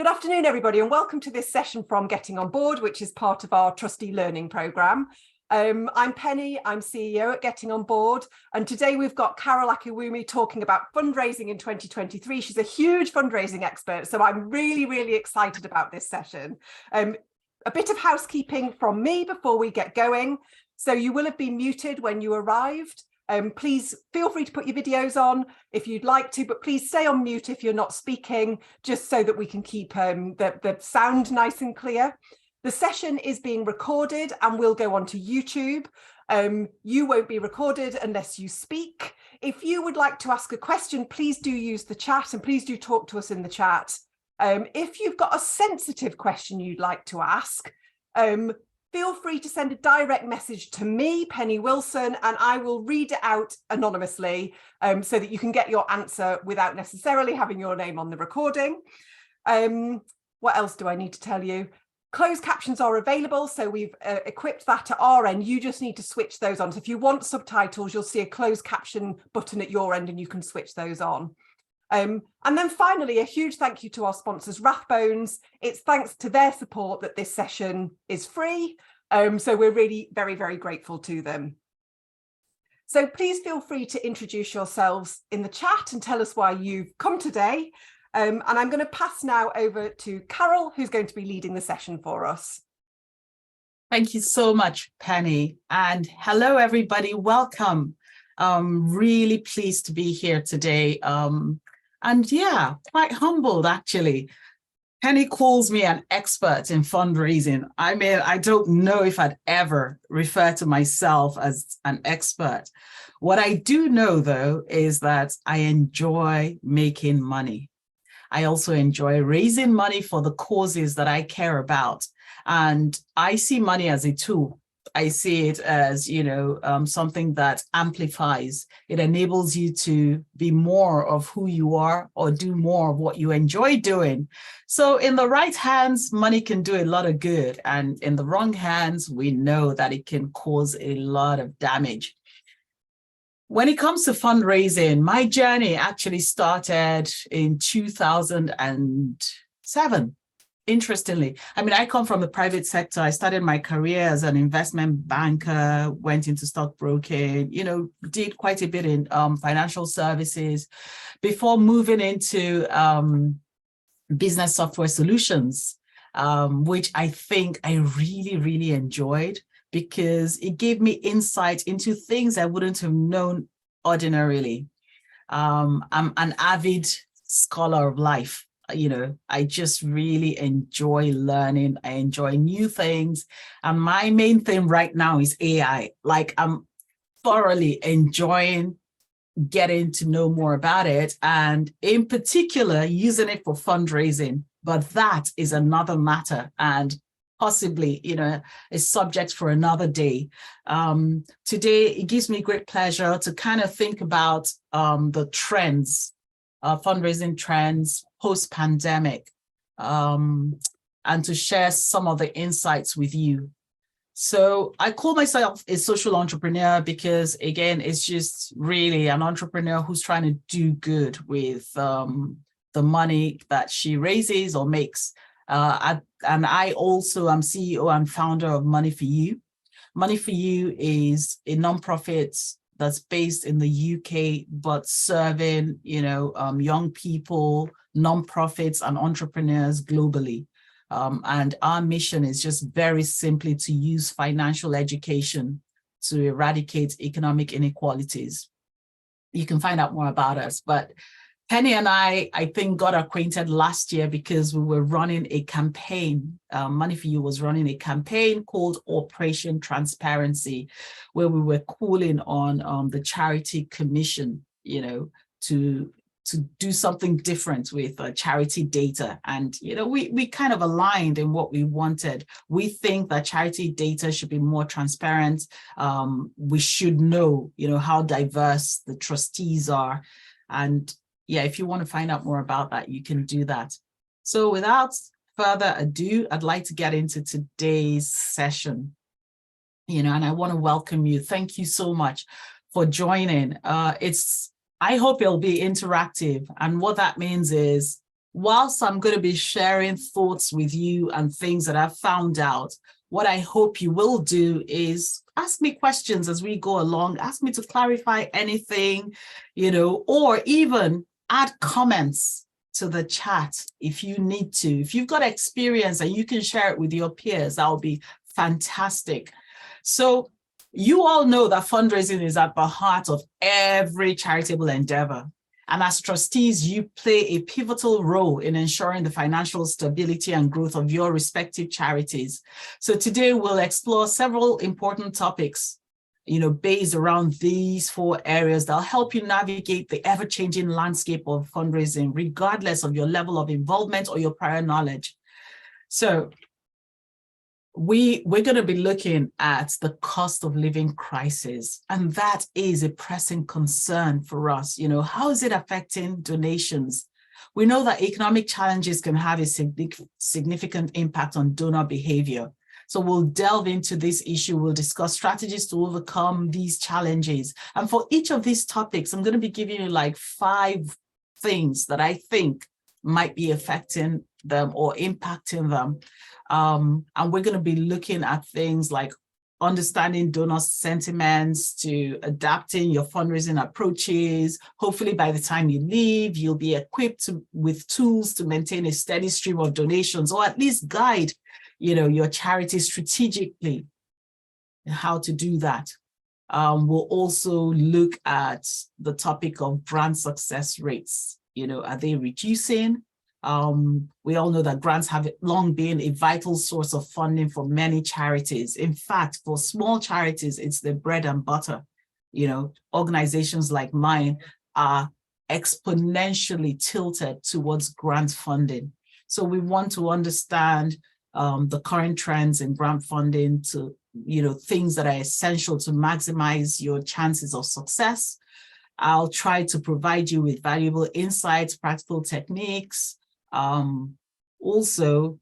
Good afternoon, everybody, and welcome to this session from Getting on Board, which is part of our Trustee Learning Programme. I'm Penny, I'm CEO at Getting on Board, and today we've got Carol Akiwumi talking about fundraising in 2023. She's a huge fundraising expert, so I'm really excited about this session. A bit of housekeeping from me before we get going. So you will have been muted when you arrived. Please feel free to put your videos on if you'd like to, but please stay on mute if you're not speaking, just so that we can keep the sound nice and clear. The session is being recorded and will go onto YouTube. You won't be recorded unless you speak. If you would like to ask a question, please do use the chat and please do talk to us in the chat. If you've got a sensitive question you'd like to ask, feel free to send a direct message to me, Penny Wilson, and I will read it out anonymously so that you can get your answer without necessarily having your name on the recording. What else do I need to tell you? Closed captions are available, so we've equipped that at our end. You just need to switch those on. So if you want subtitles, you'll see a closed caption button at your end and you can switch those on. And then finally, a huge thank you to our sponsors, Rathbones. It's thanks to their support that this session is free. So we're really very grateful to them. So please feel free to introduce yourselves in the chat and tell us why you've come today. And I'm going to pass now over to Carol, who's going to be leading the session for us. Thank you so much, Penny. And hello, everybody. Welcome. Really pleased to be here today. And yeah, quite humbled, actually. Penny calls me an expert in fundraising. I mean, I don't know if I'd ever refer to myself as an expert. What I do know, though, is that I enjoy making money. I also enjoy raising money for the causes that I care about. And I see money as a tool. I see it as, something that amplifies. It enables you to be more of who you are or do more of what you enjoy doing. So in the right hands, money can do a lot of good. And in the wrong hands, we know that it can cause a lot of damage. When it comes to fundraising, my journey actually started in 2007. Interestingly, I mean, I come from the private sector. I started my career as an investment banker, went into stockbroking, did quite a bit in financial services before moving into business software solutions, which I think I really enjoyed because it gave me insight into things I wouldn't have known ordinarily. I'm an avid scholar of life. I just really enjoy learning. I enjoy new things. And my main thing right now is AI. Like, I'm thoroughly enjoying getting to know more about it, and in particular, using it for fundraising. But that is another matter and possibly, a subject for another day. Today, it gives me great pleasure to kind of think about the trends, fundraising trends post-pandemic, and to share some of the insights with you. So I call myself a social entrepreneur because, again, it's just really an entrepreneur who's trying to do good with the money that she raises or makes. And I also am CEO and founder of Money for You. Money for You is a nonprofit that's based in the UK, but serving, young people, nonprofits and entrepreneurs globally. And our mission is just very simply to use financial education to eradicate economic inequalities. You can find out more about us, but Penny and I think, got acquainted last year because we were running a campaign. Money for You was running a campaign called Operation Transparency, where we were calling on the Charity Commission, to do something different with charity data. And, we kind of aligned in what we wanted. We think that charity data should be more transparent. We should know, how diverse the trustees are. And yeah, if you want to find out more about that, you can do that. So without further ado, I'd like to get into today's session, and I want to welcome you. Thank you so much for joining. I hope it'll be interactive. And what that means is whilst I'm going to be sharing thoughts with you and things that I've found out, what I hope you will do is ask me questions as we go along, ask me to clarify anything, or even add comments to the chat if you need to. If you've got experience and you can share it with your peers, that would be fantastic. So you all know that fundraising is at the heart of every charitable endeavor. And as trustees, you play a pivotal role in ensuring the financial stability and growth of your respective charities. So today we'll explore several important topics, based around these 4 areas that'll help you navigate the ever-changing landscape of fundraising, regardless of your level of involvement or your prior knowledge. So we're going to be looking at the cost of living crisis, and that is a pressing concern for us. How is it affecting donations? We know that economic challenges can have a significant impact on donor behavior. So we'll delve into this issue. We'll discuss strategies to overcome these challenges. And for each of these topics, I'm going to be giving you like 5 things that I think might be affecting them or impacting them. And we're going to be looking at things like understanding donor sentiments to adapting your fundraising approaches. Hopefully, by the time you leave, you'll be equipped with tools to maintain a steady stream of donations, or at least guide, your charity strategically how to do that. We'll also look at the topic of grant success rates. Are they reducing? We all know that grants have long been a vital source of funding for many charities. In fact, for small charities, it's the bread and butter. Organizations like mine are exponentially tilted towards grant funding. So we want to understand the current trends in grant funding to, things that are essential to maximize your chances of success. I'll try to provide you with valuable insights, practical techniques. Also,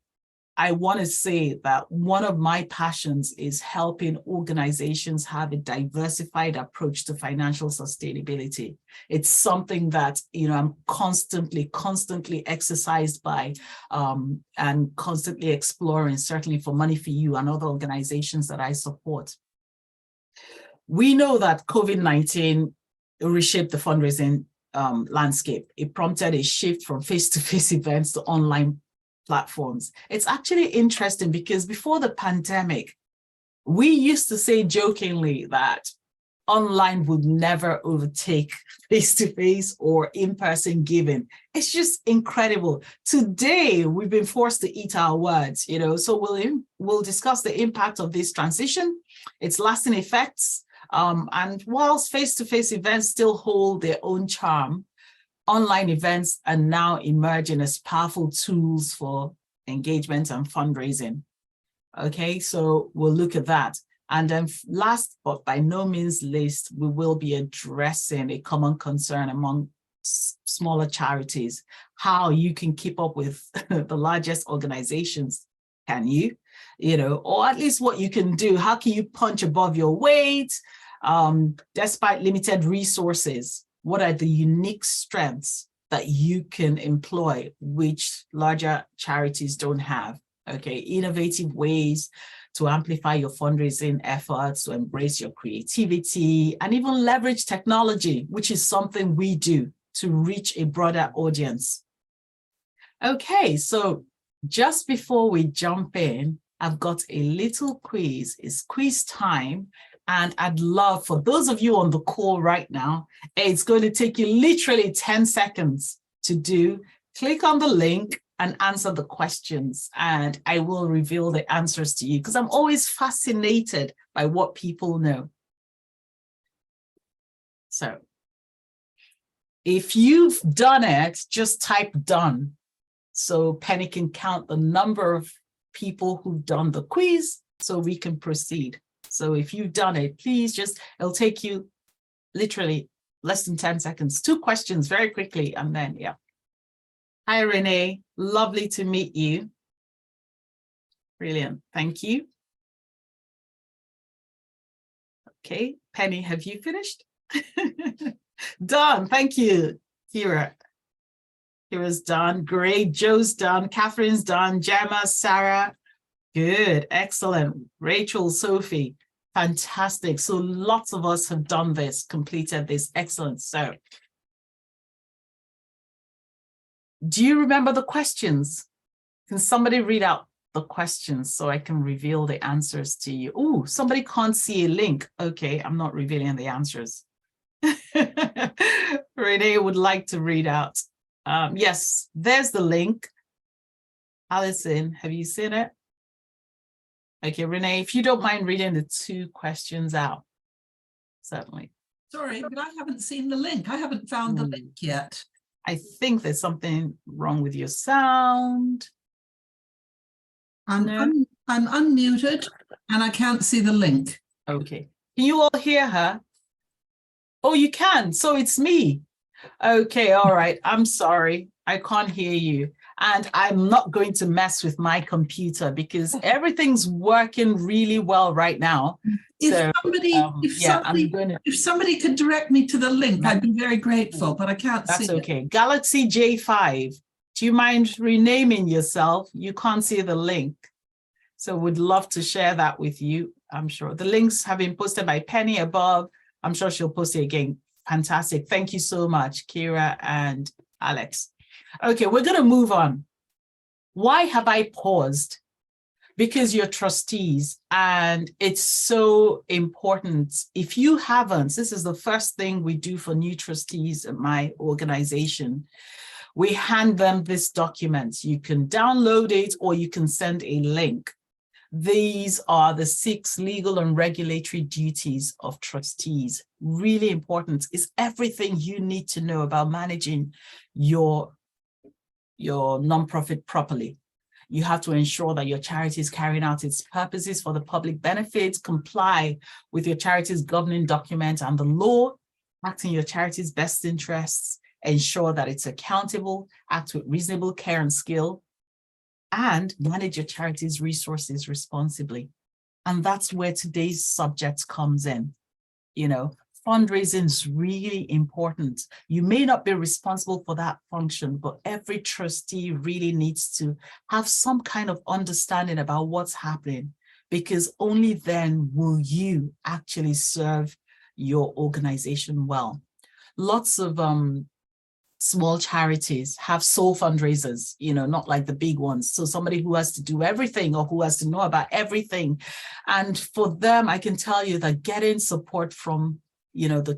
I want to say that one of my passions is helping organizations have a diversified approach to financial sustainability. It's something that, I'm constantly exercised by and constantly exploring, certainly for Money for You and other organizations that I support. We know that COVID-19 reshaped the fundraising landscape. It prompted a shift from face-to-face events to online platforms. It's actually interesting because before the pandemic, we used to say jokingly that online would never overtake face-to-face or in-person giving. It's just incredible. Today, we've been forced to eat our words, so we'll discuss the impact of this transition, its lasting effects, and whilst face-to-face events still hold their own charm, online events are now emerging as powerful tools for engagement and fundraising. Okay, so we'll look at that. And then last, but by no means least, we will be addressing a common concern among smaller charities, how you can keep up with the largest organizations. Can you? Or at least what you can do. How can you punch above your weight despite limited resources? What are the unique strengths that you can employ, which larger charities don't have? Okay, innovative ways to amplify your fundraising efforts, to embrace your creativity, and even leverage technology, which is something we do to reach a broader audience. Okay, so just before we jump in, I've got a little quiz. It's quiz time. And I'd love for those of you on the call right now, it's going to take you literally 10 seconds to do. Click on the link and answer the questions, and I will reveal the answers to you because I'm always fascinated by what people know. So if you've done it, just type done. So Penny can count the number of people who've done the quiz so we can proceed. So if you've done it, please it'll take you literally less than 10 seconds. 2 questions very quickly, and then, yeah. Hi, Renee. Lovely to meet you. Brilliant. Thank you. Okay. Penny, have you finished? Done. Thank you, Kira. Kira's done. Great. Joe's done. Catherine's done. Gemma, Sarah. Good. Excellent. Rachel, Sophie. Fantastic. So lots of us have done this, completed this. Excellent. So do you remember the questions? Can somebody read out the questions so I can reveal the answers to you? Oh, somebody can't see a link. Okay, I'm not revealing the answers. Renee would like to read out. Yes, there's the link. Alison, have you seen it? Okay, Renee, if you don't mind reading the 2 questions out, certainly. Sorry, but I haven't seen the link. I haven't found the link yet. I think there's something wrong with your sound. I'm unmuted and I can't see the link. Okay. Can you all hear her? Oh, you can. So it's me. Okay. All right. I'm sorry. I can't hear you. And I'm not going to mess with my computer because everything's working really well right now. If So, somebody could direct me to the link, I'd be very grateful, but I can't see it. That's okay. Galaxy J5. Do you mind renaming yourself? You can't see the link. So would love to share that with you. I'm sure the links have been posted by Penny above. I'm sure she'll post it again. Fantastic. Thank you so much, Kira and Alex. Okay, we're going to move on. Why have I paused? Because you're trustees and it's so important. If you haven't, this is the first thing we do for new trustees at my organization. We hand them this document. You can download it or you can send a link. These are the 6 legal and regulatory duties of trustees. Really important. It's everything you need to know about managing your nonprofit properly. You have to ensure that your charity is carrying out its purposes for the public benefit, comply with your charity's governing document and the law, act in your charity's best interests, ensure that it's accountable, act with reasonable care and skill, and manage your charity's resources responsibly. And that's where today's subject comes in. You know, fundraising is really important. You may not be responsible for that function, but every trustee really needs to have some kind of understanding about what's happening, because only then will you actually serve your organization well. Lots of small charities have sole fundraisers, you know, not like the big ones. So somebody who has to do everything or who has to know about everything. And for them, I can tell you that getting support from, you know, the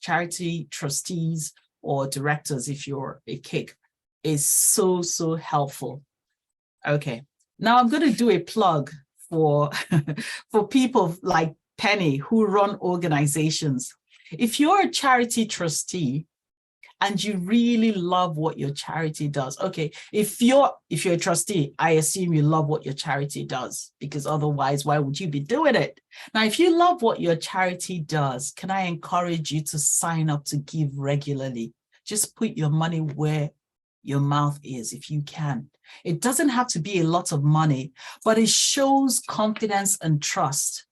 charity trustees or directors, if you're a KIC, is so, so helpful. Okay, now I'm going to do a plug for, for people like Penny who run organizations. If you're a charity trustee, and you really love what your charity does. Okay, if you're a trustee, I assume you love what your charity does, because otherwise, why would you be doing it? Now, if you love what your charity does, can I encourage you to sign up to give regularly? Just put your money where your mouth is, if you can. It doesn't have to be a lot of money, but it shows confidence and trust.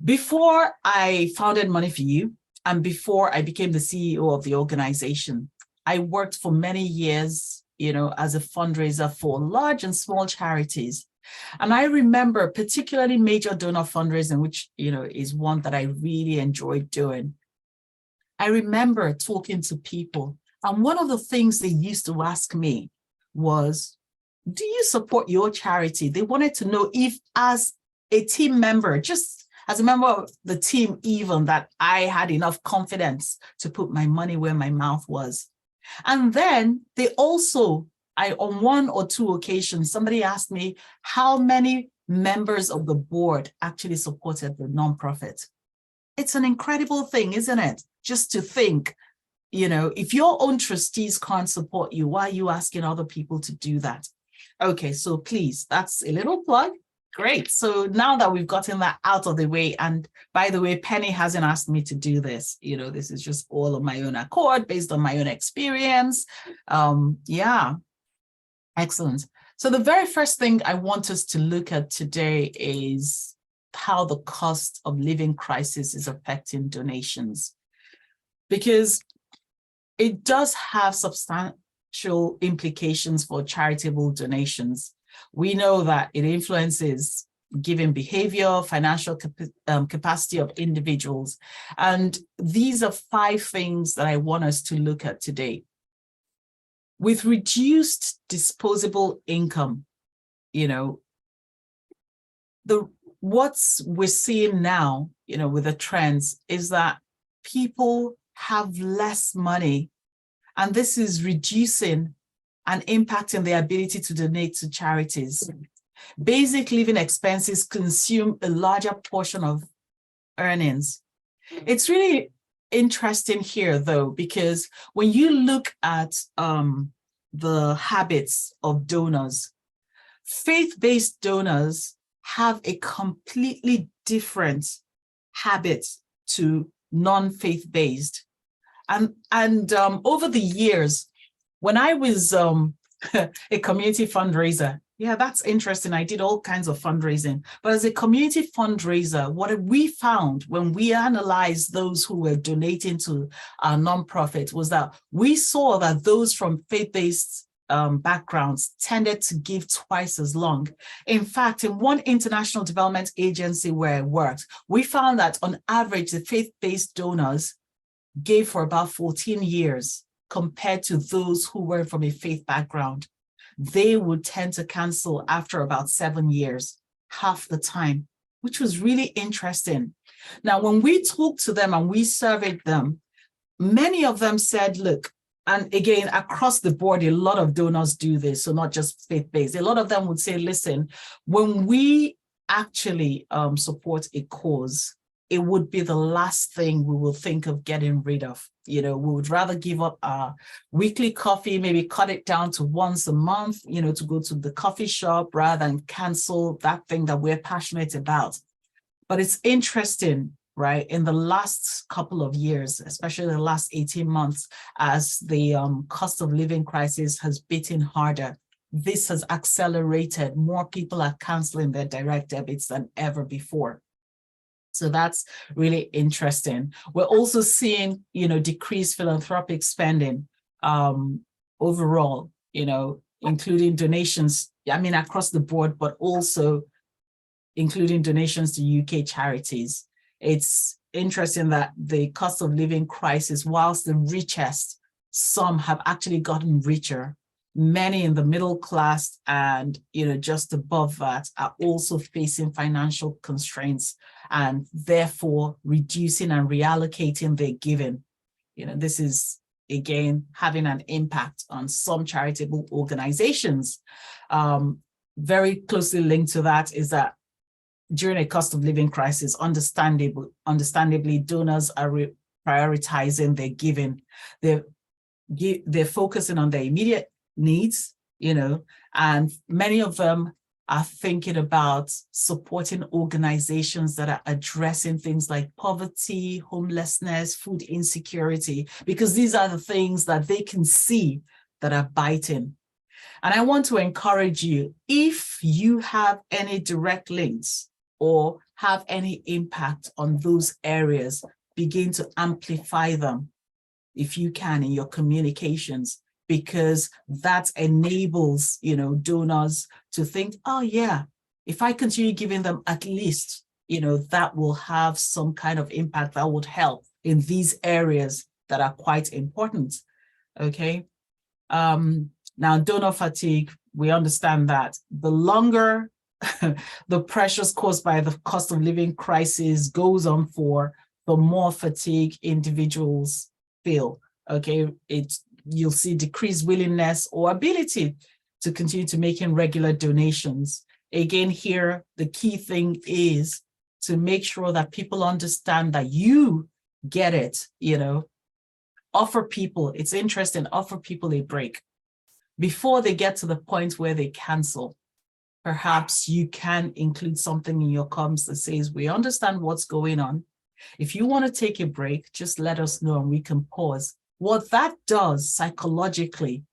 Before I founded Money for You, and before I became the CEO of the organization, I worked for many years, you know, as a fundraiser for large and small charities. And I remember particularly major donor fundraising, which, you know, is one that I really enjoyed doing. I remember talking to people, and one of the things they used to ask me was, do you support your charity? They wanted to know if, as a team member, just as a member of the team, even, that I had enough confidence to put my money where my mouth was. And then they also, on 1 or 2 occasions, somebody asked me how many members of the board actually supported the nonprofit. It's an incredible thing, isn't it? Just to think, you know, if your own trustees can't support you, why are you asking other people to do that? Okay, so please, that's a little plug. Great. So now that we've gotten that out of the way, and by the way, Penny hasn't asked me to do this. You know, this is just all of my own accord based on my own experience. Yeah, excellent. So the very first thing I want us to look at today is how the cost of living crisis is affecting donations, because it does have substantial financial implications for charitable donations. We know that it influences giving behavior, financial capacity of individuals. And these are 5 things that I want us to look at today. With reduced disposable income, what we're seeing now, with the trends is that people have less money, and this is reducing and impacting their ability to donate to charities. Basic living expenses consume a larger portion of earnings. It's really interesting here, though, because when you look at the habits of donors, faith-based donors have a completely different habit to non-faith-based. And over the years, when I was a community fundraiser, yeah, that's interesting. I did all kinds of fundraising. But as a community fundraiser, what we found when we analyzed those who were donating to our nonprofit was that we saw that those from faith-based backgrounds tended to give twice as long. In fact, in one international development agency where I worked, we found that on average, the faith-based donors gave for about 14 years compared to those who were from a faith background. They would tend to cancel after about 7 years, half the time, which was really interesting. Now, when we talked to them and we surveyed them, many of them said, look, and again, across the board, a lot of donors do this, so not just faith-based. A lot of them would say, listen, when we actually support a cause, it would be the last thing we will think of getting rid of. We would rather give up our weekly coffee, maybe cut it down to once a month, to go to the coffee shop rather than cancel that thing that we're passionate about. But it's interesting, right? In the last couple of years, especially the last 18 months, as the cost of living crisis has beaten harder, this has accelerated. More people are canceling their direct debits than ever before. So that's really interesting. We're also seeing, decreased philanthropic spending overall, including donations, across the board, but also including donations to UK charities. It's interesting that the cost of living crisis, whilst the richest, some have actually gotten richer. Many in the middle class and, just above that are also facing financial constraints and therefore reducing and reallocating their giving. This is, again, having an impact on some charitable organizations. Very closely linked to that is that during a cost of living crisis, understandably, donors are prioritizing their giving. They're focusing on their immediate needs, and many of them are thinking about supporting organizations that are addressing things like poverty, homelessness, food insecurity, because these are the things that they can see that are biting. And I want to encourage you, if you have any direct links or have any impact on those areas, begin to amplify them if you can in your communications, because that enables, donors to think, oh yeah, if I continue giving them at least, that will have some kind of impact that would help in these areas that are quite important, okay? Now, donor fatigue, we understand that the longer the pressures caused by the cost of living crisis goes on for, the more fatigue individuals feel, okay? You'll see decreased willingness or ability to continue to making regular donations. Again, here, the key thing is to make sure that people understand that you get it, offer people, it's interesting, offer people a break. Before they get to the point where they cancel, perhaps you can include something in your comms that says, we understand what's going on. If you want to take a break, just let us know and we can pause. What that does psychologically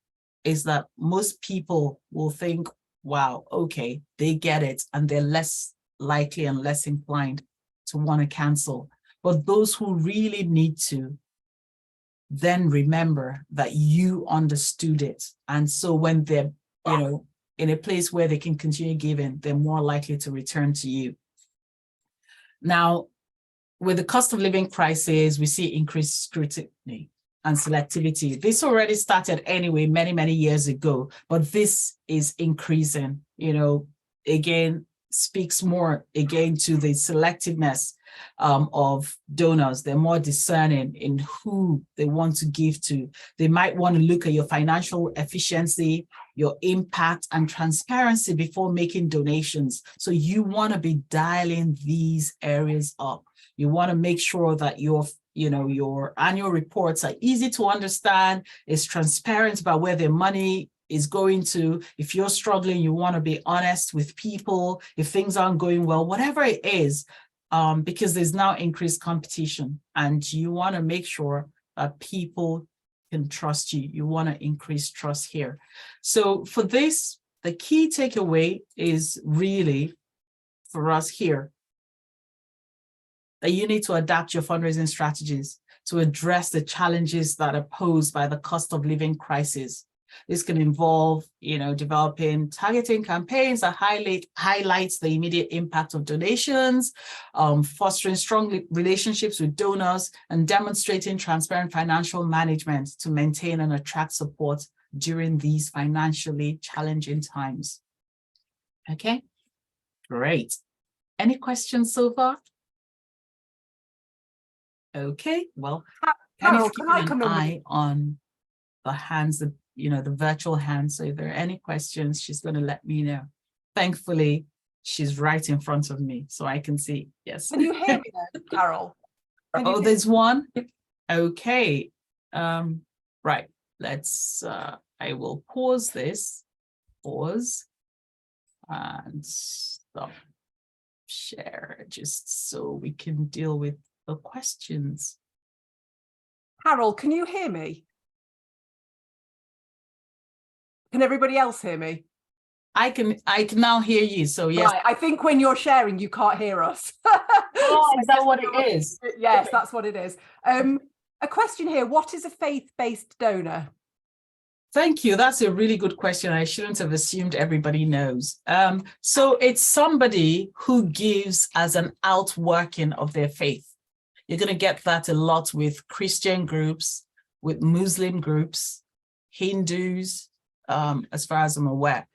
is that most people will think, wow, okay, they get it, and they're less likely and less inclined to want to cancel. But those who really need to, then remember that you understood it. And so when they're, in a place where they can continue giving, they're more likely to return to you. Now, with the cost of living crisis, we see increased scrutiny and selectivity. This already started anyway, many, many years ago, but this is increasing, again, speaks more again to the selectiveness of donors. They're more discerning in who they want to give to. They might want to look at your financial efficiency, your impact and transparency before making donations. So you want to be dialing these areas up. You want to make sure that your annual reports are easy to understand, is transparent about where their money is going to. If you're struggling, you want to be honest with people. If things aren't going well, whatever it is, because there's now increased competition and you want to make sure that people can trust you. You want to increase trust here. So for this, the key takeaway is really for us here that you need to adapt your fundraising strategies to address the challenges that are posed by the cost of living crisis. This can involve, developing targeting campaigns that highlights the immediate impact of donations, fostering strong relationships with donors, and demonstrating transparent financial management to maintain and attract support during these financially challenging times. Okay, great. Any questions so far? Okay, well, Carol, Penny's keeping an eye on the hands, the virtual hands. So if there are any questions, she's going to let me know. Thankfully, she's right in front of me, so I can see. Yes. Can you hear me then, Carol? Oh, there's one. Okay. Right. Let's. I will pause this. Pause. And stop share, just so we can deal with the questions. Carol, can you hear me? Can everybody else hear me? I can now hear you, so yes. Right, I think when you're sharing, you can't hear us. Oh, is that what it is? Yes, that's what it is. A question here, what is a faith-based donor? Thank you. That's a really good question. I shouldn't have assumed everybody knows. So it's somebody who gives as an outworking of their faith. You're going to get that a lot with Christian groups, with Muslim groups, Hindus, as far as I'm aware,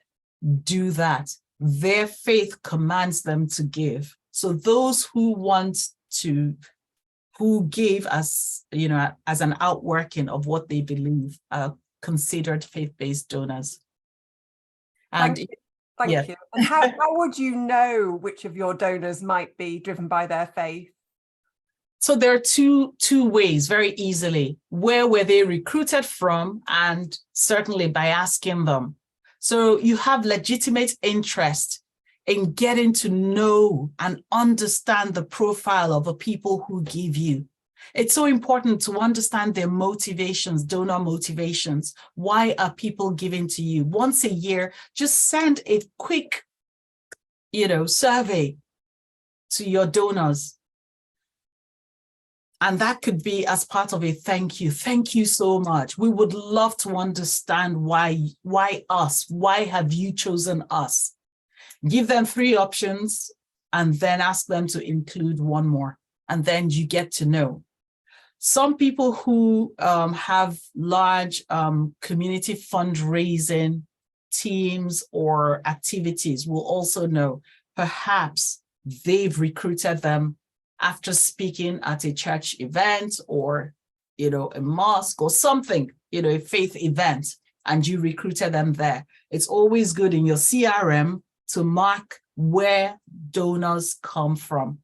do that. Their faith commands them to give. So those who give as, as an outworking of what they believe are considered faith-based donors. And Thank you. And how would you know which of your donors might be driven by their faith? So there are two ways very easily. Where were they recruited from? And certainly by asking them. So you have legitimate interest in getting to know and understand the profile of the people who give you. It's so important to understand their motivations, donor motivations. Why are people giving to you? Once a year, just send a quick, survey to your donors. And that could be as part of a thank you. Thank you so much. We would love to understand why us? Why have you chosen us? Give them 3 options and then ask them to include one more. And then you get to know. Some people who have large community fundraising teams or activities will also know perhaps they've recruited them after speaking at a church event or, a mosque or something, a faith event, and you recruited them there. It's always good in your CRM to mark where donors come from.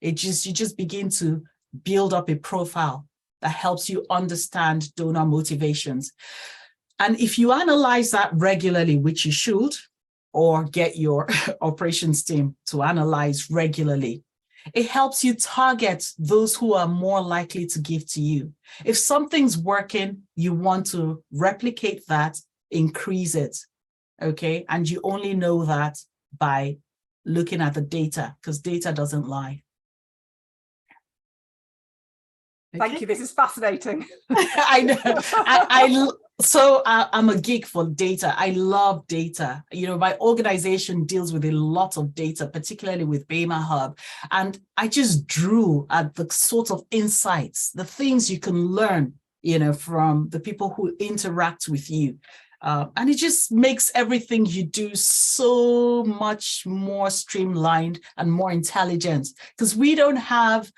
You just begin to build up a profile that helps you understand donor motivations. And if you analyze that regularly, which you should, or get your operations team to analyze regularly, it helps you target those who are more likely to give to you. If something's working, you want to replicate that, increase it, okay? And you only know that by looking at the data, because data doesn't lie. Thank you. This is fascinating. I know. I'm a geek for data. I love data. You know, my organization deals with a lot of data, particularly with Bema Hub. And I just drew at the sort of insights, the things you can learn, you know, from the people who interact with you. And it just makes everything you do so much more streamlined and more intelligent, because we don't have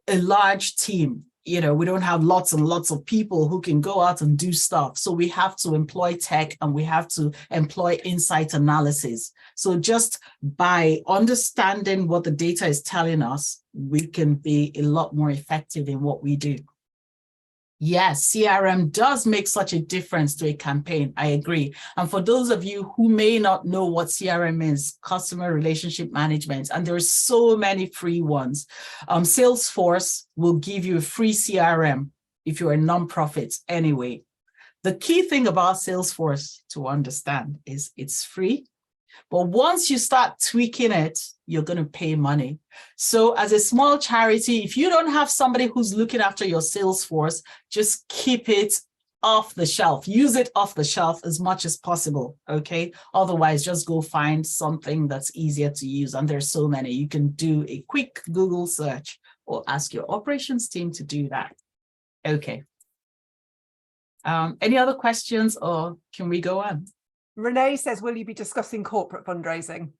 a large team. You know, we don't have lots and lots of people who can go out and do stuff. So we have to employ tech and we have to employ insight analysis. So just by understanding what the data is telling us, we can be a lot more effective in what we do. Yes, CRM does make such a difference to a campaign. I agree. And for those of you who may not know what CRM is, customer relationship management, and there are so many free ones. Salesforce will give you a free CRM if you're a nonprofit anyway. The key thing about Salesforce to understand is it's free. But once you start tweaking it, you're going to pay money. So as a small charity, if you don't have somebody who's looking after your Salesforce, just keep it off the shelf. Use it off the shelf as much as possible, okay? Otherwise, just go find something that's easier to use. And there's so many. You can do a quick Google search or ask your operations team to do that. Okay. Any other questions, or can we go on? Renee says, will you be discussing corporate fundraising?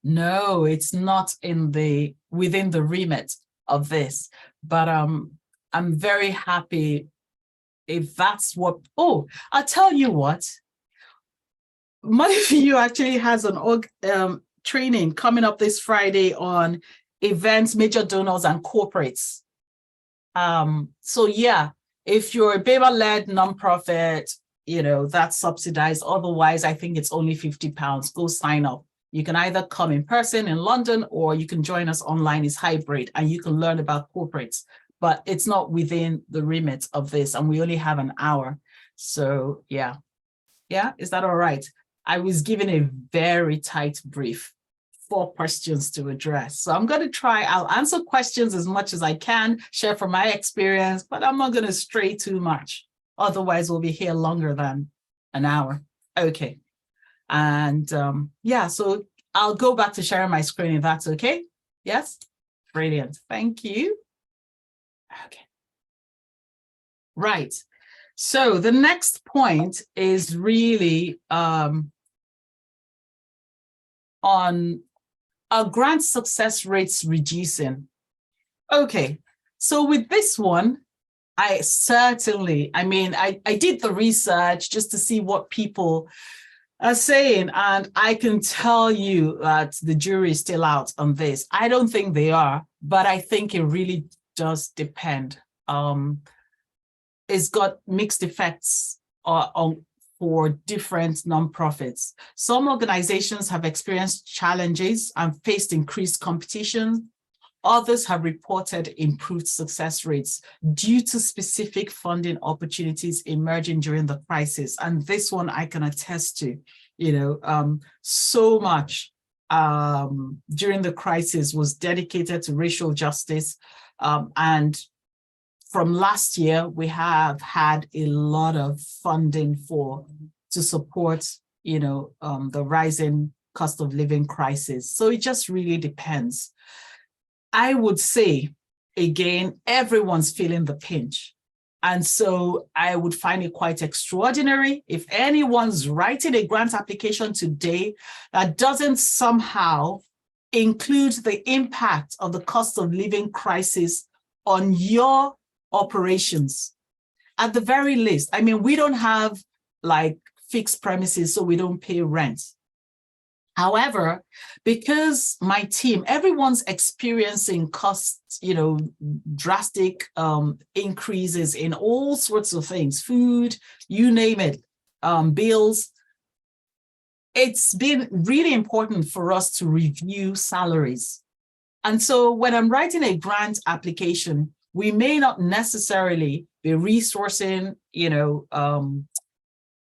No, it's not within the remit of this, but I'm very happy if that's what. Oh, I'll tell you what. Money for You actually has an training coming up this Friday on events, major donors, and corporates. So yeah, if you're a Bema-led nonprofit, you know, that's subsidized. Otherwise, I think it's only £50. Go sign up. You can either come in person in London or you can join us online. It's hybrid and you can learn about corporates, but it's not within the remit of this. And we only have an hour. So yeah. Yeah, is that all right? I was given a very tight brief, 4 questions to address. So I'm going to try, I'll answer questions as much as I can, share from my experience, but I'm not going to stray too much. Otherwise, we'll be here longer than an hour. Okay. And yeah, so I'll go back to sharing my screen if that's okay. Yes? Brilliant. Thank you. Okay. Right. So the next point is really on our grant success rates reducing. Okay. So with this one, I did the research just to see what people are saying, and I can tell you that the jury is still out on this. I don't think they are, but I think it really does depend. It's got mixed effects for different nonprofits. Some organizations have experienced challenges and faced increased competition. Others have reported improved success rates due to specific funding opportunities emerging during the crisis. And this one I can attest to, you know, so much during the crisis was dedicated to racial justice. And from last year, we have had a lot of funding to support, you know, the rising cost of living crisis. So it just really depends. I would say, again, everyone's feeling the pinch. And so I would find it quite extraordinary if anyone's writing a grant application today that doesn't somehow include the impact of the cost of living crisis on your operations. At the very least, I mean, we don't have like fixed premises, so we don't pay rent. However, because my team, everyone's experiencing costs, you know, drastic increases in all sorts of things, food, you name it, bills. It's been really important for us to review salaries. And so when I'm writing a grant application, we may not necessarily be resourcing, you know,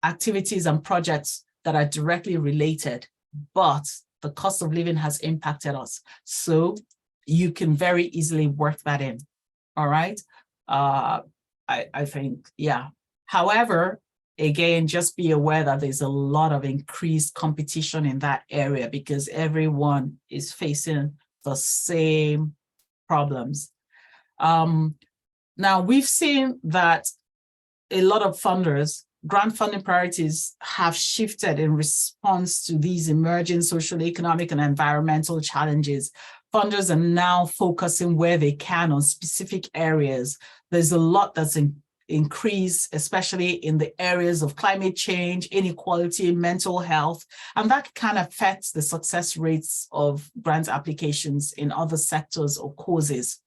activities and projects that are directly related, but the cost of living has impacted us. So you can very easily work that in, all right? I think, yeah. However, again, just be aware that there's a lot of increased competition in that area because everyone is facing the same problems. Now, we've seen that a lot of funders, grant funding priorities have shifted in response to these emerging social, economic, and environmental challenges. Funders are now focusing where they can on specific areas. There's a lot that's increased, especially in the areas of climate change, inequality, mental health, and that can affect the success rates of grant applications in other sectors or causes.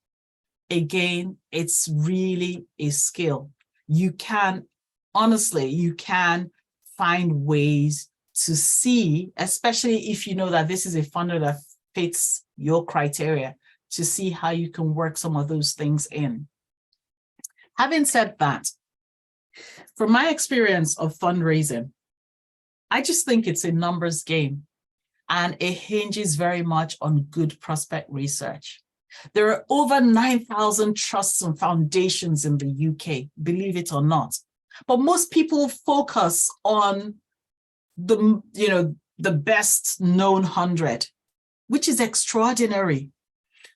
Again, it's really a skill. You can, honestly, you can find ways to see, especially if you know that this is a funder that fits your criteria, to see how you can work some of those things in. Having said that, from my experience of fundraising, I just think it's a numbers game and it hinges very much on good prospect research. There are over 9,000 trusts and foundations in the UK, believe it or not. But most people focus on the best known 100, which is extraordinary.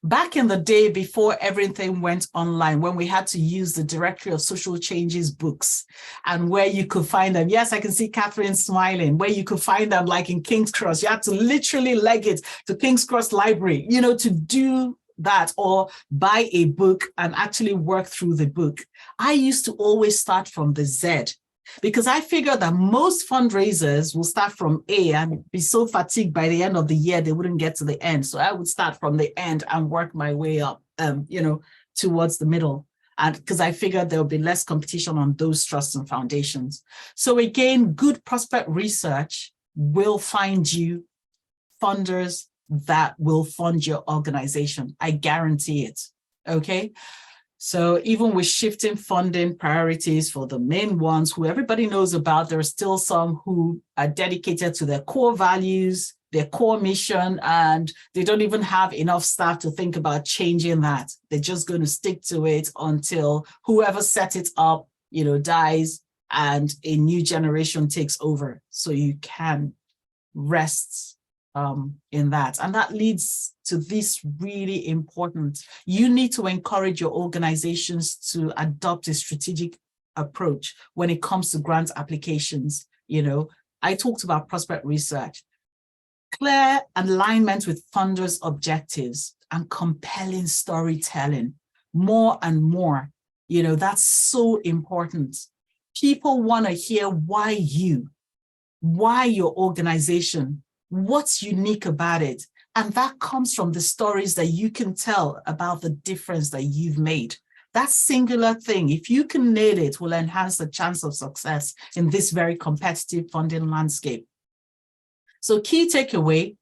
Back in the day before everything went online, when we had to use the Directory of Social Changes books and where you could find them, yes, I can see Catherine smiling, where you could find them like in King's Cross, you had to literally leg it to King's Cross Library, to do that or buy a book and actually work through the book. I used to always start from the Z because I figured that most fundraisers will start from A and be so fatigued by the end of the year, they wouldn't get to the end. So I would start from the end and work my way up, towards the middle. And because I figured there would be less competition on those trusts and foundations. So again, good prospect research will find you funders that will fund your organization. I guarantee it, okay? So even with shifting funding priorities for the main ones who everybody knows about, there are still some who are dedicated to their core values, their core mission, and they don't even have enough staff to think about changing that. They're just going to stick to it until whoever set it up, dies and a new generation takes over. So you can rest in that. And that leads to this really important, you need to encourage your organizations to adopt a strategic approach when it comes to grant applications. I talked about prospect research, clear alignment with funders' objectives and compelling storytelling, more and more, that's so important. People want to hear why your organization, what's unique about it. And that comes from the stories that you can tell about the difference that you've made. That singular thing, if you can nail it, will enhance the chance of success in this very competitive funding landscape. So key takeaway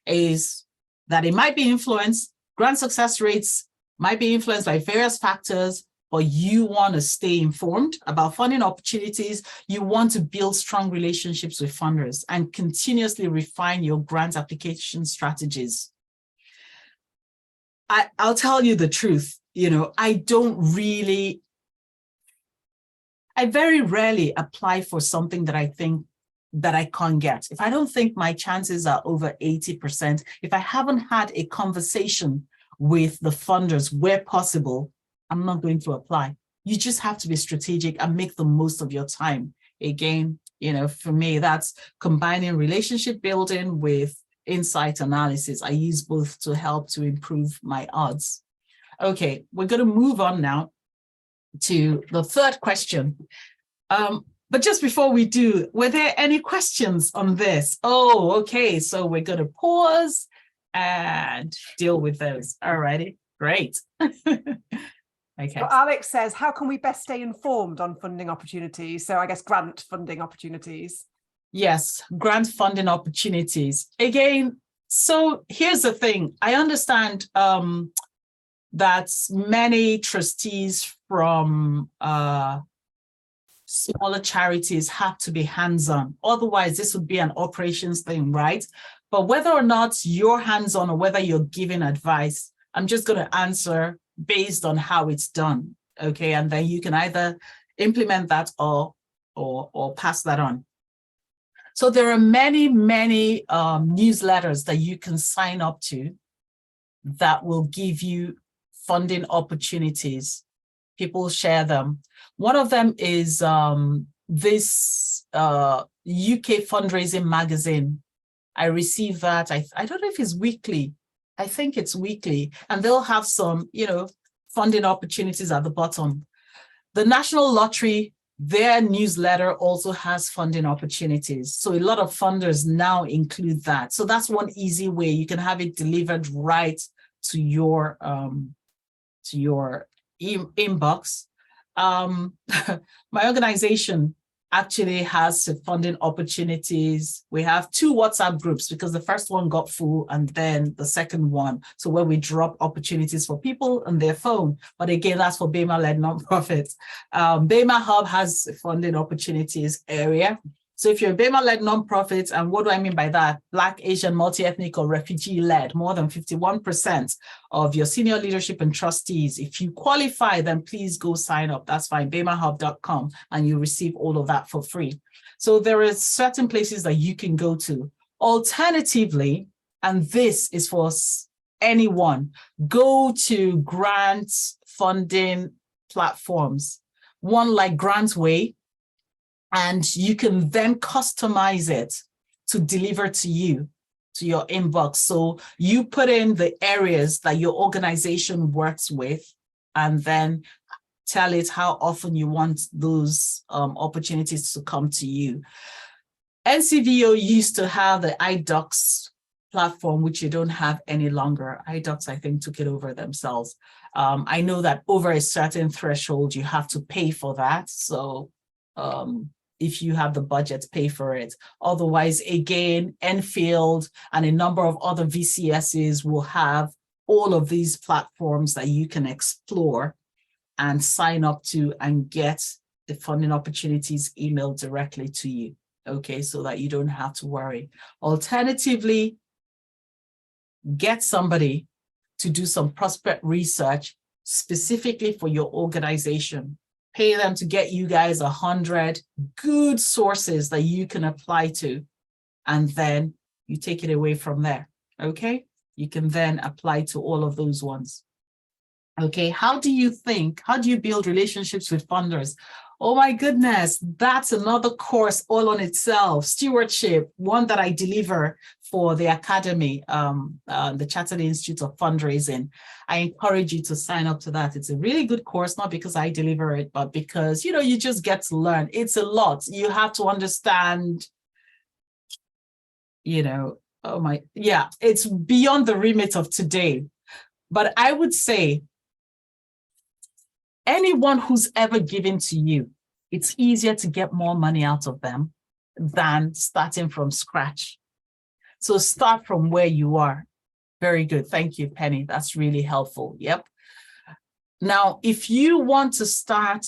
is that it might be influenced, grant success rates might be influenced by various factors, but you want to stay informed about funding opportunities. You want to build strong relationships with funders and continuously refine your grant application strategies. I'll tell you the truth, I very rarely apply for something that I think that I can't get. If I don't think my chances are over 80%, if I haven't had a conversation with the funders where possible, I'm not going to apply. You just have to be strategic and make the most of your time. Again, for me, that's combining relationship building with insight analysis. I use both to help to improve my odds. Okay, we're going to move on now to the third question. But just before we do, were there any questions on this? Oh, okay, so we're going to pause and deal with those. All righty, great. Okay. So Alex says, how can we best stay informed on funding opportunities? So I guess grant funding opportunities. Yes, grant funding opportunities. Again, so here's the thing. I understand that many trustees from smaller charities have to be hands-on. Otherwise, this would be an operations thing, right? But whether or not you're hands-on or whether you're giving advice, I'm just going to answer based on how it's done. Okay, and then you can either implement that or pass that on. So there are many newsletters that you can sign up to that will give you funding opportunities. People share them. One of them is this UK fundraising magazine. I receive that. I don't know if it's weekly. I think it's weekly, and they'll have some, funding opportunities at the bottom. The National Lottery, their newsletter also has funding opportunities. So a lot of funders now include that. So that's one easy way you can have it delivered right to your inbox. My organization actually has funding opportunities. We have 2 WhatsApp groups because the first one got full and then the second one. So where we drop opportunities for people on their phone. But again, that's for BEMA-led nonprofits. BEMA Hub has a funding opportunities area. So if you're a BEMA-led nonprofit, and what do I mean by that? Black, Asian, multi-ethnic, or refugee-led, more than 51% of your senior leadership and trustees. If you qualify, then please go sign up. That's fine, bemahub.com, and you receive all of that for free. So there are certain places that you can go to. Alternatively, and this is for anyone, go to grant funding platforms, one like Grantway, and you can then customize it to deliver to you, to your inbox. So you put in the areas that your organization works with, and then tell it how often you want those opportunities to come to you. NCVO used to have the iDocs platform, which you don't have any longer. iDocs, I think, took it over themselves. I know that over a certain threshold, you have to pay for that. So if you have the budget, pay for it. Otherwise, again, Enfield and a number of other VCSs will have all of these platforms that you can explore and sign up to and get the funding opportunities emailed directly to you, okay, so that you don't have to worry. Alternatively, get somebody to do some prospect research specifically for your organization. Pay them to get you guys 100 good sources that you can apply to, and then you take it away from there, okay? You can then apply to all of those ones. Okay, how do you build relationships with funders? Oh my goodness, that's another course all on itself. Stewardship, one that I deliver for the Academy, the Chartered Institute of Fundraising. I encourage you to sign up to that. It's a really good course, not because I deliver it, but because, you just get to learn. It's a lot. You have to understand, it's beyond the remit of today. But I would say, anyone who's ever given to you, it's easier to get more money out of them than starting from scratch. So start from where you are. Very good. Thank you, Penny. That's really helpful. Yep. Now, if you want to start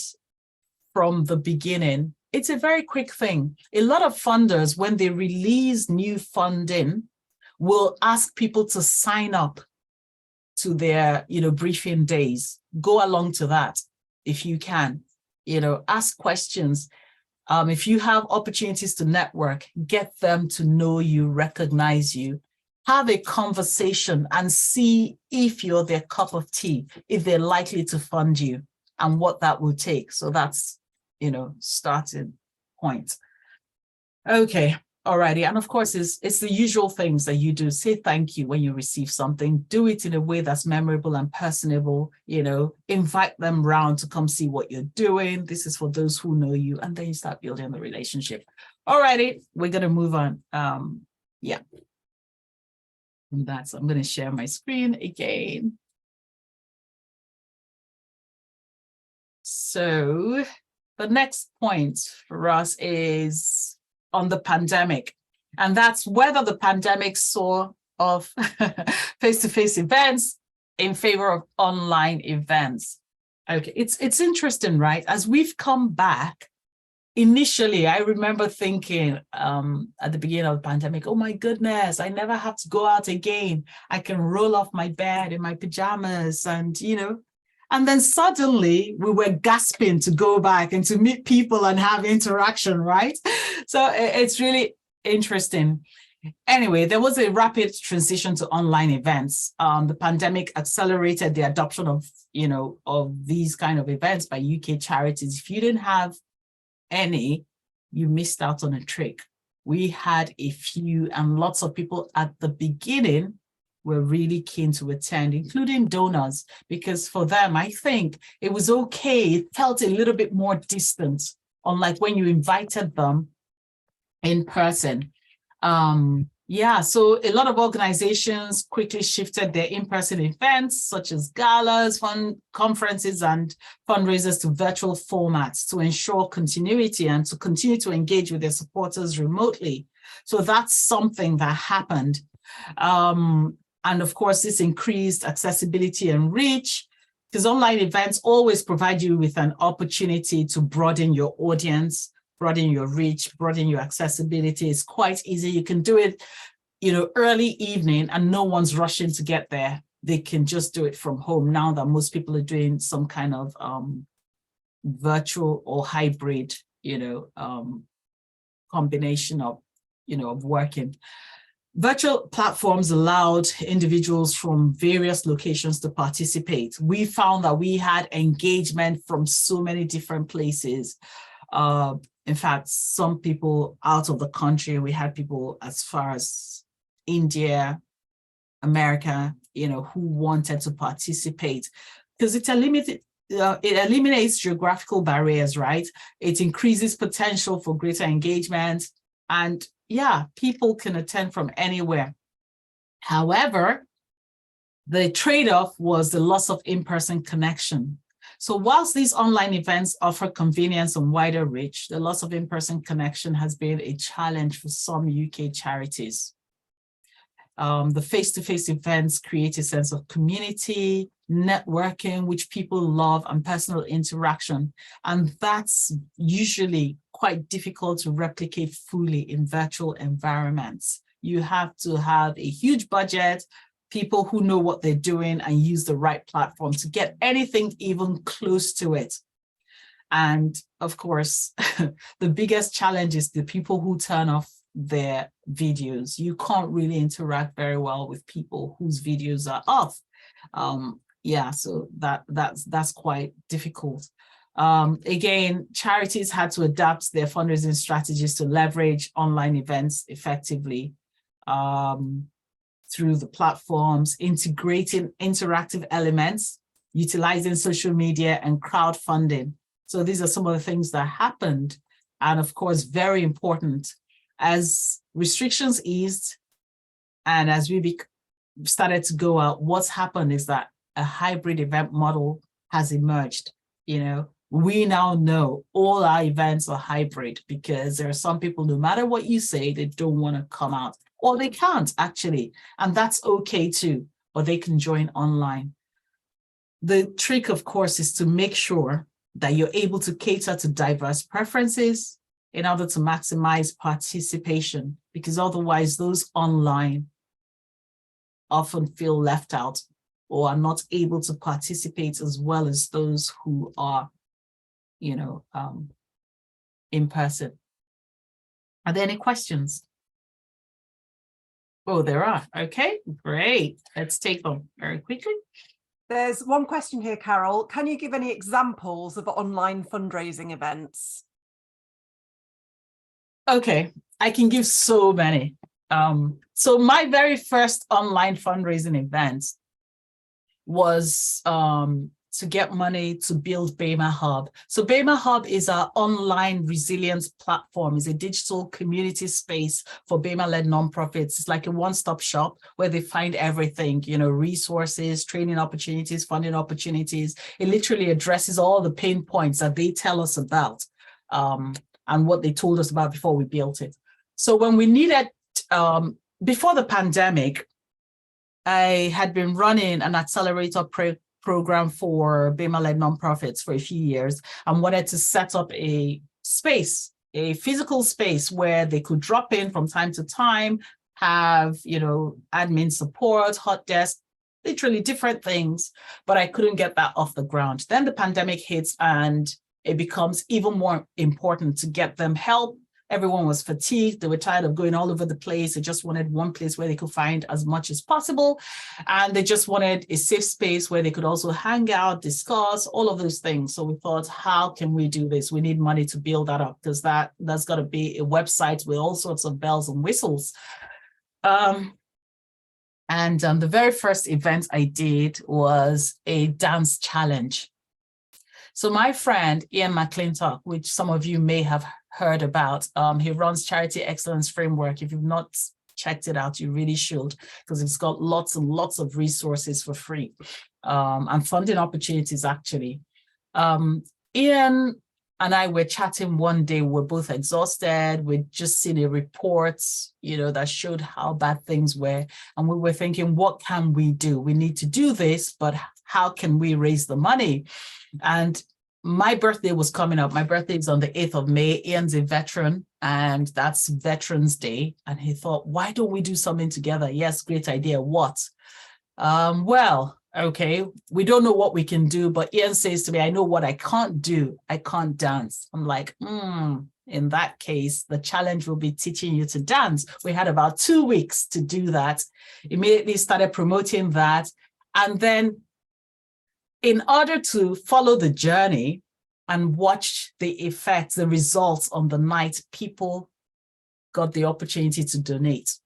from the beginning, it's a very quick thing. A lot of funders, when they release new funding, will ask people to sign up to their, briefing days. Go along to that if you can, ask questions. If you have opportunities to network, get them to know you, recognize you, have a conversation and see if you're their cup of tea, if they're likely to fund you and what that will take. So that's, starting point. Okay. Alrighty, and of course, it's the usual things that you do. Say thank you when you receive something. Do it in a way that's memorable and personable. Invite them round to come see what you're doing. This is for those who know you, and then you start building the relationship. Alrighty, we're gonna move on. Yeah, and I'm gonna share my screen again. So the next point for us is on the pandemic, and that's whether the pandemic saw of face-to-face events in favor of online events. Okay, it's interesting, right? As we've come back, initially, I remember thinking at the beginning of the pandemic, oh my goodness, I never have to go out again. I can roll off my bed in my pajamas and, And then suddenly we were gasping to go back and to meet people and have interaction, right? So it's really interesting. Anyway, there was a rapid transition to online events. The pandemic accelerated the adoption of, of these kind of events by UK charities. If you didn't have any, you missed out on a trick. We had a few, and lots of people at the beginning were really keen to attend, including donors, because for them, I think it was okay. It felt a little bit more distant, unlike when you invited them in person. So a lot of organizations quickly shifted their in-person events, such as galas, conferences, and fundraisers to virtual formats to ensure continuity and to continue to engage with their supporters remotely. So that's something that happened. And of course, this increased accessibility and reach, because online events always provide you with an opportunity to broaden your audience, broaden your reach, broaden your accessibility. It's quite easy. You can do it, early evening and no one's rushing to get there. They can just do it from home now that most people are doing some kind of virtual or hybrid, combination of, of working. Virtual platforms allowed individuals from various locations to participate. We found that we had engagement from so many different places. In fact, some people out of the country, we had people as far as India, America, who wanted to participate, because it eliminates geographical barriers, right? It increases potential for greater engagement, and people can attend from anywhere. However, the trade-off was the loss of in-person connection. So whilst these online events offer convenience and wider reach, the loss of in-person connection has been a challenge for some UK charities. The face-to-face events create a sense of community, networking, which people love, and personal interaction. And that's usually quite difficult to replicate fully in virtual environments. You have to have a huge budget, people who know what they're doing, and use the right platform to get anything even close to it. And of course, the biggest challenge is the people who turn off their videos. You can't really interact very well with people whose videos are off. So that's quite difficult. Again, charities had to adapt their fundraising strategies to leverage online events effectively through the platforms, integrating interactive elements, utilizing social media and crowdfunding. So these are some of the things that happened. And of course, very important, as restrictions eased and as we started to go out, what's happened is that a hybrid event model has emerged. We now know all our events are hybrid, because there are some people, no matter what you say, they don't want to come out, or they can't actually, and that's okay too, or they can join online. The trick, of course, is to make sure that you're able to cater to diverse preferences in order to maximize participation, because otherwise those online often feel left out or are not able to participate as well as those who are, in person. Are there any questions? Oh, there are. Okay, great. Let's take them very quickly. There's one question here, Carol. Can you give any examples of online fundraising events? Okay, I can give so many. So my very first online fundraising event was to get money to build Bema Hub. So Bema Hub is our online resilience platform. It's a digital community space for Bema-led nonprofits. It's like a one-stop shop where they find everything, resources, training opportunities, funding opportunities. It literally addresses all the pain points that they tell us about and what they told us about before we built it. So when we needed, before the pandemic, I had been running an accelerator program for Bema-led nonprofits for a few years and wanted to set up a space, a physical space where they could drop in from time to time, have, admin support, hot desk, literally different things, but I couldn't get that off the ground. Then the pandemic hits and it becomes even more important to get them help. Everyone was fatigued. They were tired of going all over the place. They just wanted one place where they could find as much as possible. And they just wanted a safe space where they could also hang out, discuss, all of those things. So we thought, how can we do this? We need money to build that up, because that's got to be a website with all sorts of bells and whistles. The very first event I did was a dance challenge. So my friend, Ian McClintock, which some of you may have heard about, he runs Charity Excellence Framework. If you've not checked it out, you really should, because it's got lots and lots of resources for free and funding opportunities, actually. Ian and I were chatting one day. We're both exhausted. We'd just seen a report, that showed how bad things were. And we were thinking, what can we do? We need to do this, but how can we raise the money? And my birthday was coming up. My birthday is on the 8th of May. Ian's a veteran, and that's Veterans Day. And he thought, why don't we do something together? Yes, great idea. What? Okay, we don't know what we can do, but Ian says to me, I know what I can't do. I can't dance. I'm like, in that case, the challenge will be teaching you to dance. We had about 2 weeks to do that. Immediately started promoting that. And then in order to follow the journey and watch the effects, the results on the night, people got the opportunity to donate.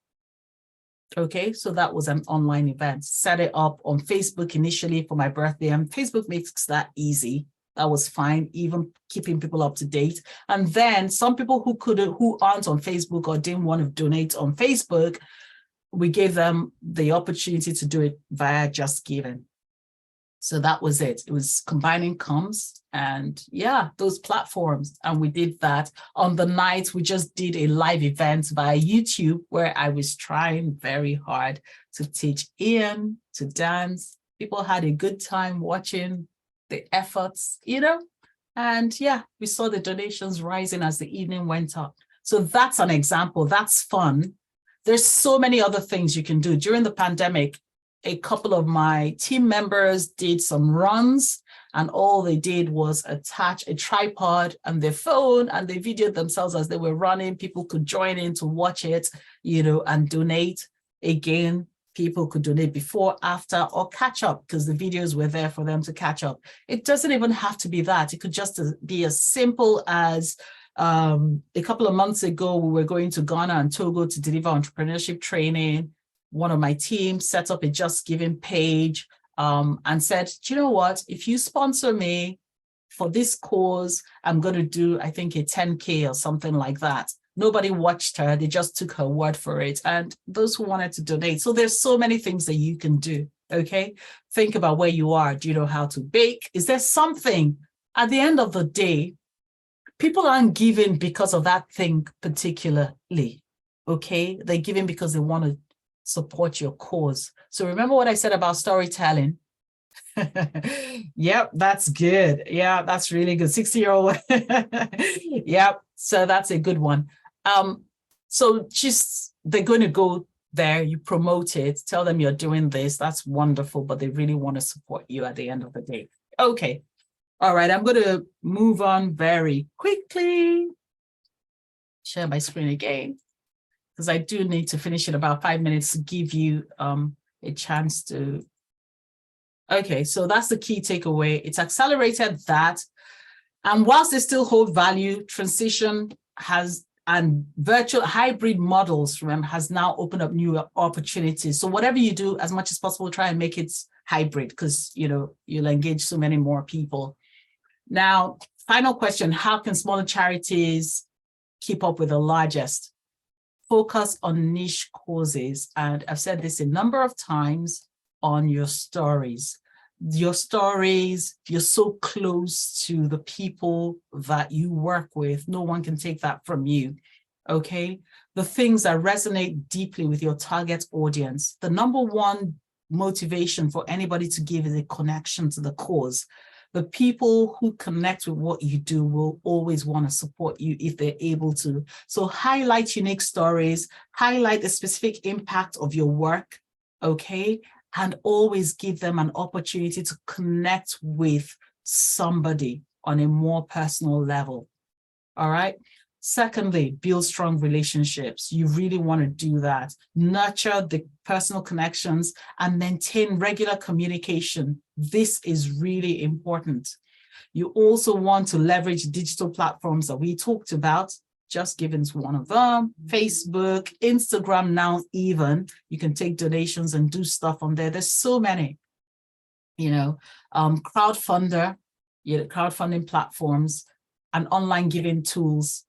Okay, so that was an online event. Set it up on Facebook initially for my birthday, and Facebook makes that easy. That was fine, even keeping people up to date. And then some people who aren't on Facebook or didn't want to donate on Facebook, we gave them the opportunity to do it via Just Giving. So that was it. It was combining comms and those platforms. And we did that. On the night, we just did a live event via YouTube where I was trying very hard to teach Ian to dance. People had a good time watching the efforts, and we saw the donations rising as the evening went up. So that's an example. That's fun. There's so many other things you can do. During the pandemic, a couple of my team members did some runs, and all they did was attach a tripod and their phone, and they videoed themselves as they were running. People could join in to watch it, and donate. Again, people could donate before, after, or catch up, because the videos were there for them to catch up. It doesn't even have to be that. It could just be as simple as a couple of months ago, we were going to Ghana and Togo to deliver entrepreneurship training. One of my team set up a Just Giving page and said, do you know what? If you sponsor me for this cause, I'm going to do, I think, a 10K or something like that. Nobody watched her. They just took her word for it. And those who wanted to donate. So there's so many things that you can do. Okay. Think about where you are. Do you know how to bake? Is there something at the end of the day? People aren't giving because of that thing particularly. Okay. They're giving because they want to support your cause. So remember what I said about storytelling. Yep, that's good. Yeah, that's really good. 60-year-old. Yep, so that's a good one. So they're going to go there, you promote it, tell them you're doing this. That's wonderful, but they really want to support you at the end of the day. Okay. All right, I'm going to move on very quickly. Share my screen again, because I do need to finish in about 5 minutes to give you a chance to. Okay, so that's the key takeaway. It's accelerated that. And whilst they still hold value, transition and virtual hybrid models, remember, has now opened up new opportunities. So whatever you do, as much as possible, try and make it hybrid, because you'll engage so many more people. Now, final question, how can smaller charities keep up with the largest? Focus on niche causes. And I've said this a number of times, on your stories. Your stories, you're so close to the people that you work with. No one can take that from you, okay? The things that resonate deeply with your target audience. The number one motivation for anybody to give is a connection to the cause. The people who connect with what you do will always want to support you if they're able to. So highlight unique stories, highlight the specific impact of your work, okay? and always give them an opportunity to connect with somebody on a more personal level. All right. Secondly, build strong relationships. You really want to do that. Nurture the personal connections and maintain regular communication. This is really important. You also want to leverage digital platforms that we talked about. Just Giving's one of them. Facebook, Instagram now even. You can take donations and do stuff on there. There's so many, crowdfunding platforms and online giving tools.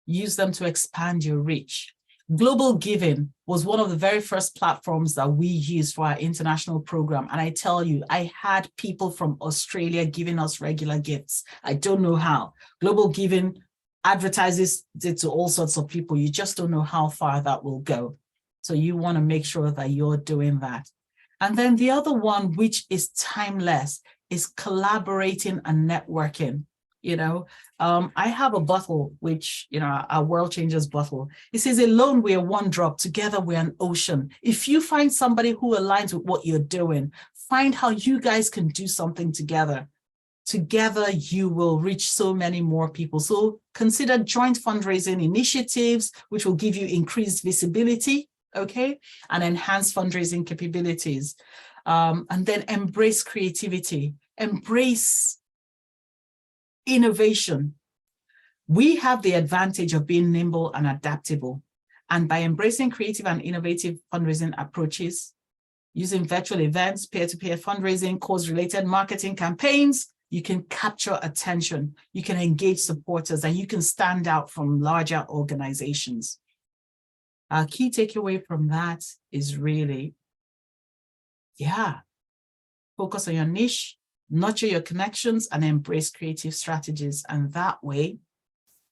Use them to expand your reach. Global Giving was one of the very first platforms that we used for our international program. And I tell you, I had people from Australia giving us regular gifts. I don't know how. Global Giving advertises it to all sorts of people. You just don't know how far that will go. So you want to make sure that you're doing that. And then the other one, which is timeless, is collaborating and networking. I have a bottle, which, our World Changers bottle. It says, alone we are one drop, together we're an ocean. If you find somebody who aligns with what you're doing, find how you guys can do something together. Together, you will reach so many more people. So consider joint fundraising initiatives, which will give you increased visibility, okay, and enhance fundraising capabilities. And then embrace creativity, embrace innovation. We have the advantage of being nimble and adaptable. And by embracing creative and innovative fundraising approaches, using virtual events, peer-to-peer fundraising, cause-related marketing campaigns, you can capture attention, you can engage supporters, and you can stand out from larger organizations. Our key takeaway from that is really, focus on your niche, nurture your connections, and embrace creative strategies. And that way,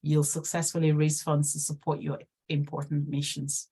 you'll successfully raise funds to support your important missions.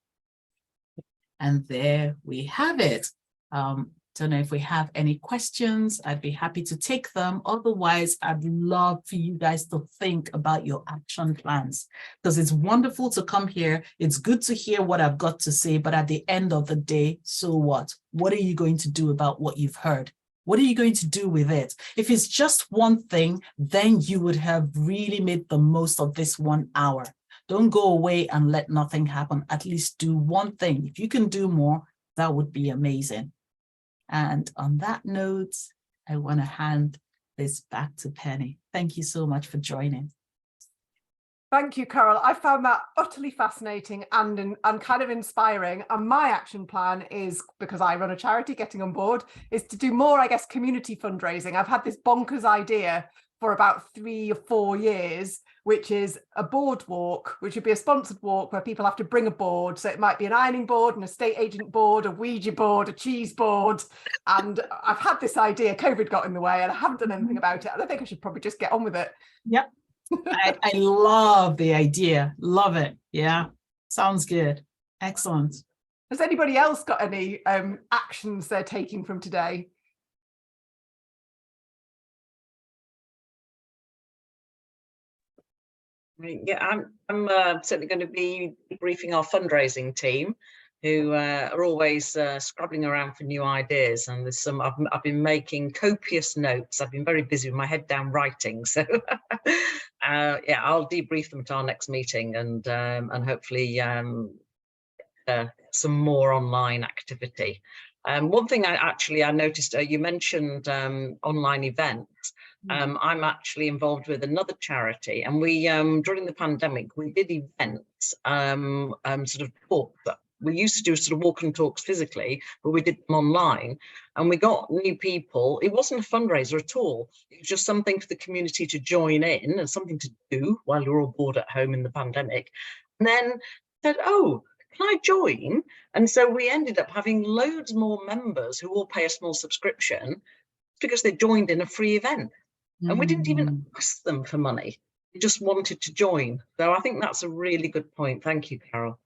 And there we have it. Don't know if we have any questions. I'd be happy to take them. Otherwise, I'd love for you guys to think about your action plans, because it's wonderful to come here. It's good to hear what I've got to say, but at the end of the day, so what? What are you going to do about what you've heard? What are you going to do with it? If it's just one thing, then you would have really made the most of this 1 hour. Don't go away and let nothing happen. At least do one thing. If you can do more, that would be amazing. And on that note, I want to hand this back to Penny. Thank you so much for joining. Thank you, Carol. I found that utterly fascinating and kind of inspiring. And my action plan is, because I run a charity, Getting on Board, is to do more, I guess, community fundraising. I've had this bonkers idea for about 3 or 4 years, which is a board walk, which would be a sponsored walk where people have to bring a board. So it might be an ironing board, an estate agent board, a Ouija board, a cheese board. And I've had this idea, COVID got in the way, and I haven't done anything about it. And I think I should probably just get on with it. Yep. I love the idea. Love it. Yeah. Sounds good. Excellent. Has anybody else got any actions they're taking from today? Yeah, I'm certainly going to be briefing our fundraising team, who are always scrabbling around for new ideas. And there's some I've been making copious notes. I've been very busy with my head down writing. So yeah, I'll debrief them at our next meeting, and hopefully some more online activity. One thing I noticed, you mentioned online events. I'm actually involved with another charity, and we during the pandemic we did events, sort of talk that we used to do sort of walk and talks physically, but we did them online, and we got new people. It wasn't a fundraiser at all. It was just something for the community to join in and something to do while you're all bored at home in the pandemic. And then said, "Oh, can I join?" And so we ended up having loads more members who all pay a small subscription because they joined in a free event. And we didn't even ask them for money. They just wanted to join. So I think that's a really good point. Thank you, Carol.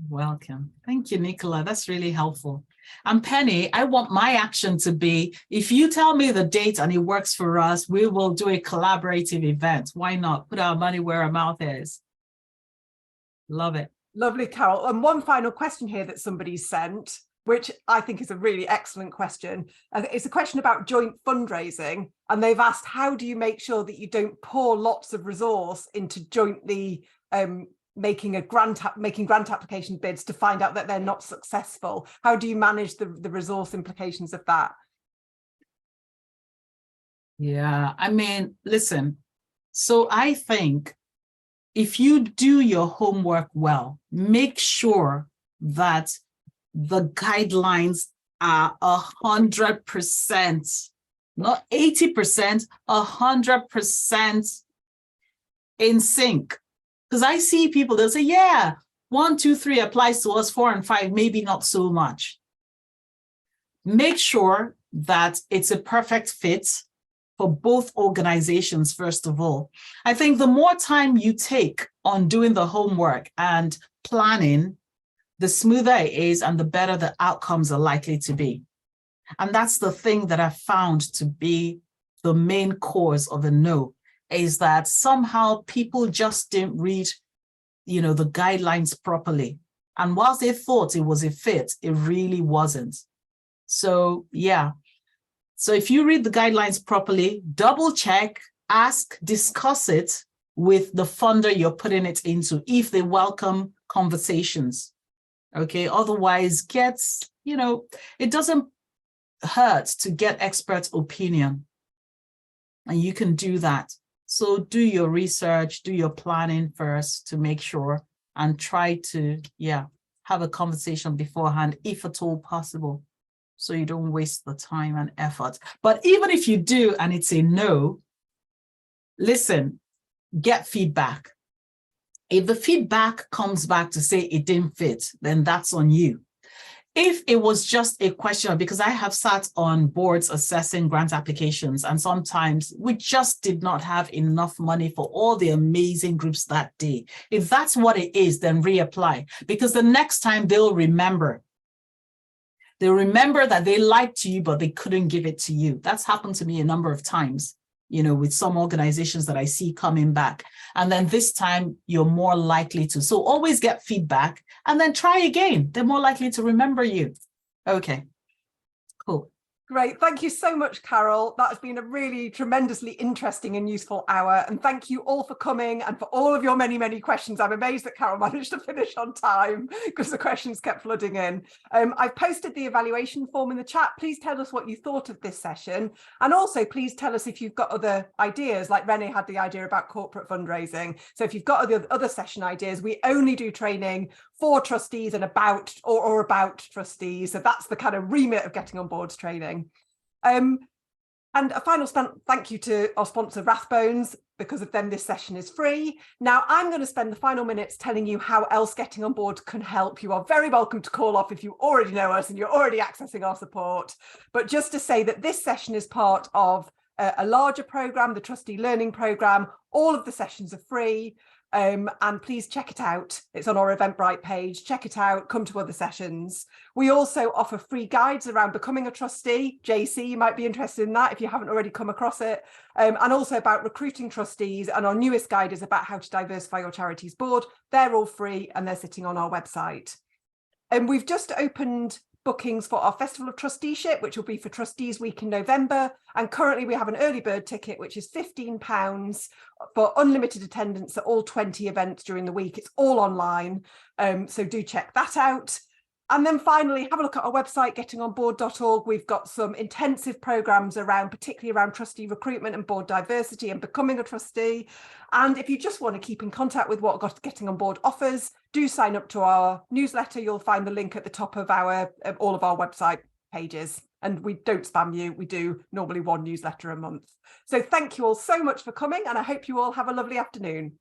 Welcome. Thank you, Nicola. That's really helpful. And Penny, I want my action to be, if you tell me the date and it works for us, we will do a collaborative event. Why not? Put our money where our mouth is. Love it. Lovely, Carol. And one final question here that somebody sent. which I think is a really excellent question. It's a question about joint fundraising, and they've asked, how do you make sure that you don't pour lots of resource into jointly making grant application bids to find out that they're not successful? How do you manage the resource implications of that? Yeah, I mean, listen, so I think if you do your homework well, make sure that the guidelines are 100%, not 80%, 100% in sync. Because I see people, they'll say, yeah, 1, 2, 3 applies to us, 4 and 5, maybe not so much. Make sure that it's a perfect fit for both organizations, first of all. I think the more time you take on doing the homework and planning, the smoother it is and the better the outcomes are likely to be. And that's the thing that I've found to be the main cause of a no, is that somehow people just didn't read, the guidelines properly. And whilst they thought it was a fit, it really wasn't. So yeah. So if you read the guidelines properly, double check, ask, discuss it with the funder you're putting it into, if they welcome conversations. Okay, otherwise it doesn't hurt to get expert opinion. And you can do that. So do your research, do your planning first to make sure, and try to, have a conversation beforehand, if at all possible, so you don't waste the time and effort. But even if you do and it's a no, listen, get feedback. If the feedback comes back to say it didn't fit, then that's on you. If it was just a question, because I have sat on boards assessing grant applications, and sometimes we just did not have enough money for all the amazing groups that day. If that's what it is, then reapply, because the next time they'll remember. They'll remember that they liked you, but they couldn't give it to you. That's happened to me a number of times, with some organizations that I see coming back. And then this time you're more likely to. So always get feedback and then try again. They're more likely to remember you. Okay, cool. Great. Thank you so much, Carol. That has been a really tremendously interesting and useful hour. And thank you all for coming and for all of your many, many questions. I'm amazed that Carol managed to finish on time because the questions kept flooding in. I've posted the evaluation form in the chat. Please tell us what you thought of this session. And also, please tell us if you've got other ideas, like Renee had the idea about corporate fundraising. So if you've got other session ideas, we only do training for trustees and about trustees. So that's the kind of remit of Getting on Board's training. And a final thank you to our sponsor Rathbones. Because of them, this session is free. Now I'm going to spend the final minutes telling you how else Getting on Board can help. You are very welcome to call off if you already know us and you're already accessing our support. But just to say that this session is part of a larger program, the Trustee Learning Program. All of the sessions are free. And please check it out. It's on our Eventbrite page. Check it out. Come to other sessions. We also offer free guides around becoming a trustee. JC, you might be interested in that if you haven't already come across it. And also about recruiting trustees. And our newest guide is about how to diversify your charities board. They're all free and they're sitting on our website. And we've just opened bookings for our Festival of Trusteeship, which will be for Trustees Week in November. And currently we have an early bird ticket, which is £15 for unlimited attendance at all 20 events during the week. It's all online. So do check that out. And then finally, have a look at our website, gettingonboard.org. We've got some intensive programs particularly around trustee recruitment and board diversity and becoming a trustee. And if you just want to keep in contact with what Getting on Board offers, do sign up to our newsletter. You'll find the link at the top of all of our website pages. And we don't spam you. We do normally one newsletter a month. So thank you all so much for coming, and I hope you all have a lovely afternoon.